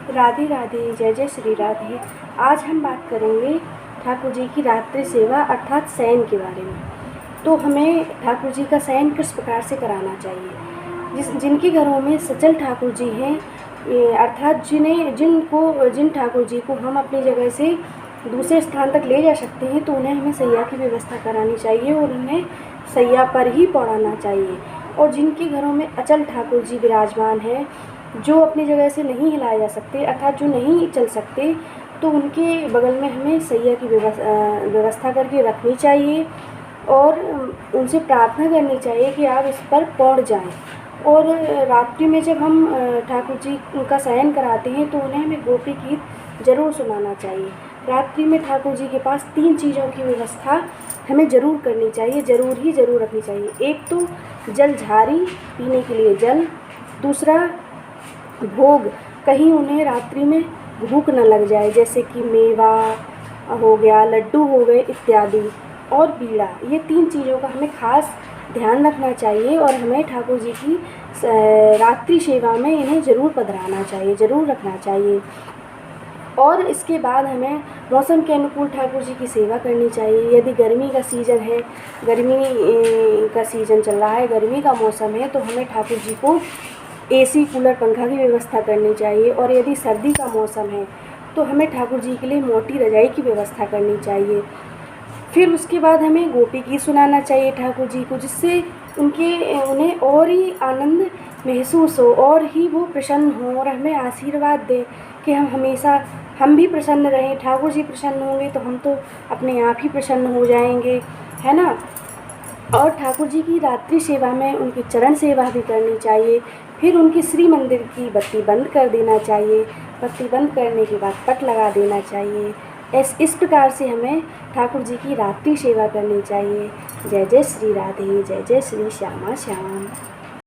राधे राधे, जय जय श्री राधे। आज हम बात करेंगे ठाकुर जी की रात्रि सेवा अर्थात शयन के बारे में। तो हमें ठाकुर जी का शयन किस प्रकार से कराना चाहिए। जिनके घरों में सचल ठाकुर जी हैं, अर्थात जिन ठाकुर जी को हम अपनी जगह से दूसरे स्थान तक ले जा सकते हैं, तो उन्हें हमें सैया की व्यवस्था करानी चाहिए और उन्हें सैया पर ही पौड़ाना चाहिए। और जिनके घरों में अचल ठाकुर जी विराजमान हैं, जो अपनी जगह से नहीं हिलाए जा सकते, अर्थात जो नहीं चल सकते, तो उनके बगल में हमें सैया की व्यवस्था करके रखनी चाहिए और उनसे प्रार्थना करनी चाहिए कि आप इस पर पौड़ जाएं। और रात्रि में जब हम ठाकुर जी का शयन कराते हैं, तो उन्हें हमें गोपी गीत ज़रूर सुनाना चाहिए। रात्रि में ठाकुर जी के पास 3 चीज़ों की व्यवस्था हमें ज़रूर करनी चाहिए, ज़रूर रखनी चाहिए। एक तो जल झारी, पीने के लिए जल। दूसरा भोग, कहीं उन्हें रात्रि में भूख न लग जाए, जैसे कि मेवा हो गया, लड्डू हो गए इत्यादि, और बीड़ा। ये 3 चीज़ों का हमें खास ध्यान रखना चाहिए और हमें ठाकुर जी की रात्रि सेवा में इन्हें ज़रूर पधराना चाहिए, ज़रूर रखना चाहिए। और इसके बाद हमें मौसम के अनुकूल ठाकुर जी की सेवा करनी चाहिए। यदि गर्मी का सीज़न है, गर्मी का सीज़न चल रहा है, गर्मी का मौसम है, तो हमें ठाकुर जी को एसी, कूलर, पंखा की व्यवस्था करनी चाहिए। और यदि सर्दी का मौसम है, तो हमें ठाकुर जी के लिए मोटी रजाई की व्यवस्था करनी चाहिए। फिर उसके बाद हमें गोपी गीत सुनाना चाहिए ठाकुर जी को, जिससे उन्हें और ही आनंद महसूस हो और ही वो प्रसन्न हों और हमें आशीर्वाद दें कि हम भी प्रसन्न रहें। ठाकुर जी प्रसन्न होंगे तो हम तो अपने आप ही प्रसन्न हो जाएंगे, है ना। और ठाकुर जी की रात्रि सेवा में उनकी चरण सेवा भी करनी चाहिए। फिर उनकी श्री मंदिर की बत्ती बंद कर देना चाहिए। बत्ती बंद करने के बाद पट लगा देना चाहिए। इस प्रकार से हमें ठाकुर जी की रात्रि सेवा करनी चाहिए। जय जय श्री राधे, जय जय श्री श्यामा श्याम।